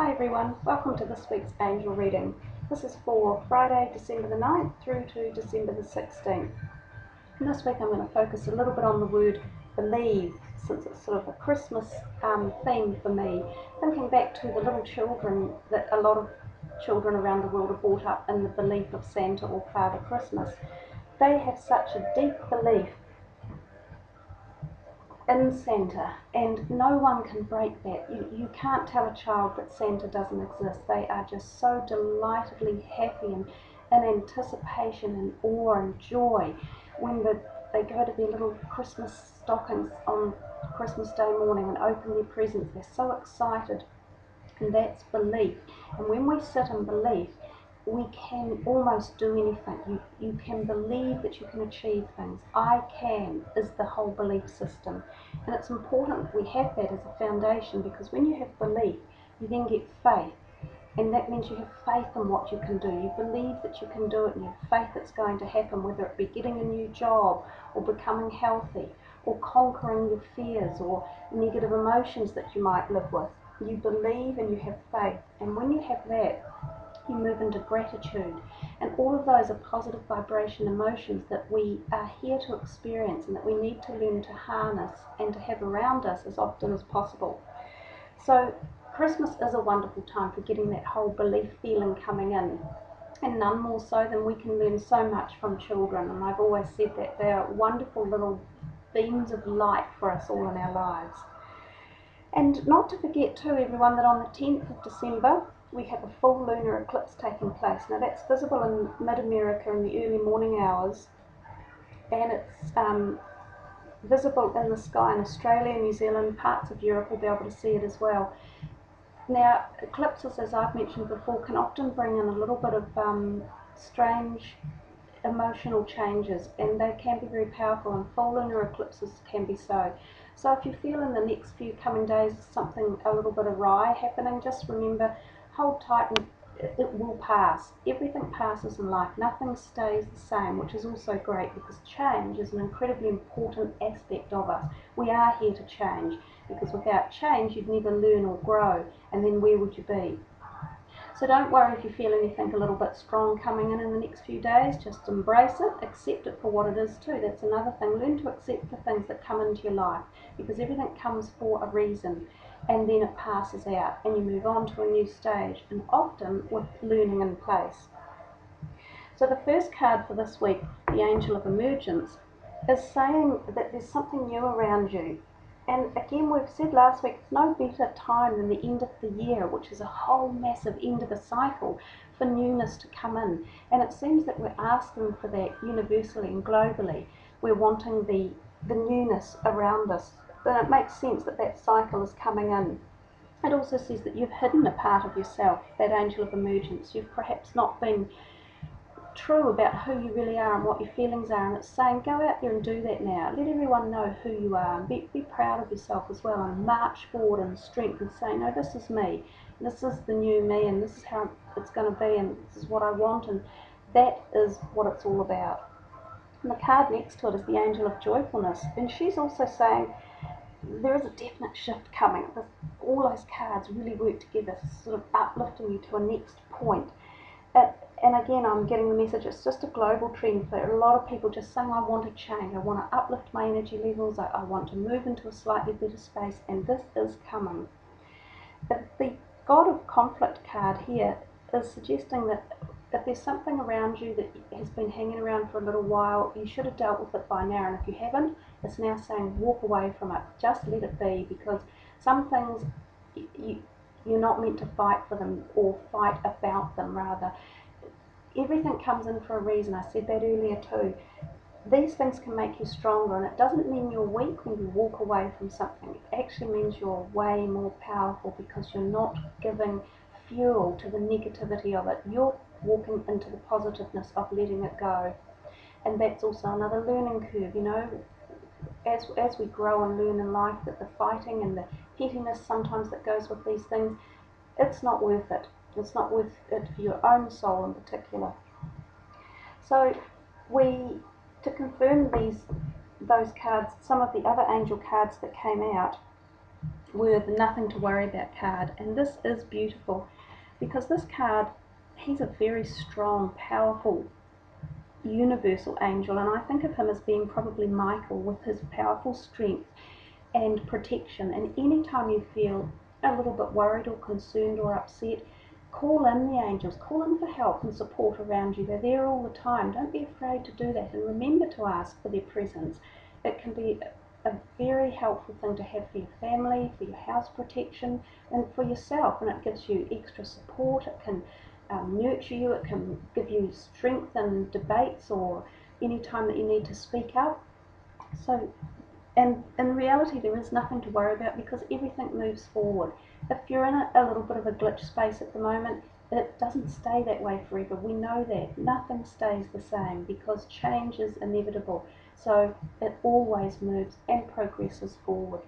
Hi everyone, welcome to this week's angel reading. This is for Friday, December the 9th through to December the 16th. And this week I'm going to focus a little bit on the word believe, since it's sort of a Christmas theme for me. Thinking back to the little children that a lot of children around the world are brought up in the belief of Santa or Father Christmas. They have such a deep belief in Santa, and no one can break that. You can't tell a child that Santa doesn't exist. They are just so delightedly happy and in anticipation and awe and joy when they go to their little Christmas stockings on Christmas Day morning and open their presents. They're so excited, and that's belief. And when we sit in belief, we can almost do anything. You can believe that you can achieve things. I can is the whole belief system. And it's important that we have that as a foundation, because when you have belief, you then get faith. And that means you have faith in what you can do. You believe that you can do it, and you have faith it's going to happen, whether it be getting a new job or becoming healthy or conquering your fears or negative emotions that you might live with. You believe and you have faith. And when you have that, you move into gratitude, and all of those are positive vibration emotions that we are here to experience and that we need to learn to harness and to have around us as often as possible. So Christmas is a wonderful time for getting that whole belief feeling coming in, and none more so than we can learn so much from children. And I've always said that they are wonderful little beams of light for us all in our lives. And not to forget too, everyone, that on the 10th of December we have a full lunar eclipse taking place. Now that's visible in mid-America in the early morning hours, and it's visible in the sky in Australia, New Zealand, parts of Europe will be able to see it as well. Now eclipses, as I've mentioned before, can often bring in a little bit of strange emotional changes, and they can be very powerful, and full lunar eclipses can be so. So if you feel in the next few coming days something a little bit awry happening, just remember, hold tight and it will pass. Everything passes in life. Nothing stays the same, which is also great, because change is an incredibly important aspect of us. We are here to change, because without change you'd never learn or grow, and then where would you be? So don't worry if you feel anything a little bit strong coming in the next few days. Just embrace it, accept it for what it is too. That's another thing. Learn to accept the things that come into your life, because everything comes for a reason, and then it passes out and you move on to a new stage, and often with learning in place. So the first card for this week, the Angel of Emergence, is saying that there's something new around you. And again, we've said last week, it's no better time than the end of the year, which is a whole massive end of a cycle, for newness to come in. And it seems that we're asking for that universally and globally. We're wanting the newness around us. Then it makes sense that that cycle is coming in. It also says that you've hidden a part of yourself, that Angel of Emergence. You've perhaps not been true about who you really are and what your feelings are, and it's saying go out there and do that now. Let everyone know who you are, and be proud of yourself as well, and march forward in strength and say, no, this is me, this is the new me, and this is how it's going to be, and this is what I want, and that is what it's all about. And the card next to it is the Angel of Joyfulness, and she's also saying there is a definite shift coming. All those cards really work together, sort of uplifting you to a next point. And again, I'm getting the message, it's just a global trend for a lot of people, just saying, I want to change, I want to uplift my energy levels, I want to move into a slightly better space, and this is coming. But the God of Conflict card here is suggesting that if there's something around you that has been hanging around for a little while, you should have dealt with it by now, and if you haven't, it's now saying walk away from it, just let it be, because some things you're not meant to fight for them, or fight about them rather. Everything comes in for a reason. I said that earlier too. These things can make you stronger, and it doesn't mean you're weak when you walk away from something. It actually means you're way more powerful, because you're not giving fuel to the negativity of it. You're walking into the positiveness of letting it go. And that's also another learning curve, you know, as we grow and learn in life, that the fighting and the pettiness sometimes that goes with these things, it's not worth it. It's not worth it for your own soul in particular. So to confirm those cards, some of the other angel cards that came out, were the nothing to worry about card. And this is beautiful because this card, he's a very strong, powerful, universal angel, and I think of him as being probably Michael with his powerful strength and protection. And anytime you feel a little bit worried or concerned or upset, call in the angels, call in for help and support around you. They're there all the time. Don't be afraid to do that, and remember to ask for their presence. It can be a very helpful thing to have for your family, for your house protection, and for yourself, and it gives you extra support. It can nurture you, it can give you strength in debates or any time that you need to speak up. So, and in reality there is nothing to worry about because everything moves forward. If you're in a little bit of a glitch space at the moment, it doesn't stay that way forever. We know that. Nothing stays the same because change is inevitable. So it always moves and progresses forward.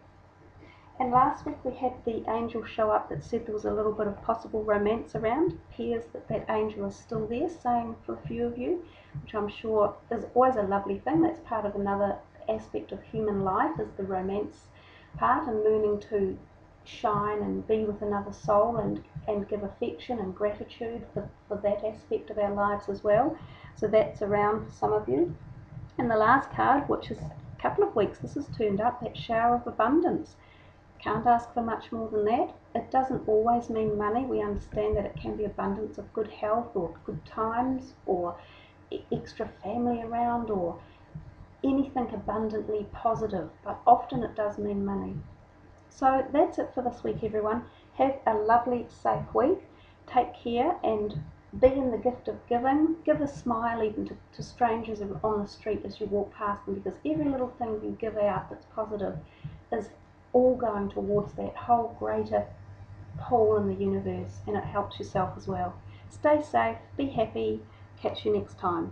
And last week we had the angel show up that said there was a little bit of possible romance around. It appears that that angel is still there, same for a few of you, which I'm sure is always a lovely thing. That's part of another aspect of human life, is the romance part, and learning to shine and be with another soul and give affection and gratitude for that aspect of our lives as well. So that's around for some of you. And the last card, which is a couple of weeks, this has turned up, that shower of abundance. Can't ask for much more than that. It doesn't always mean money. We understand that it can be abundance of good health or good times or extra family around or anything abundantly positive, but often it does mean money. So that's it for this week, everyone. Have a lovely, safe week. Take care and be in the gift of giving. Give a smile even to strangers on the street as you walk past them, because every little thing you give out that's positive is all going towards that whole greater whole in the universe, and it helps yourself as well. Stay safe, be happy, catch you next time.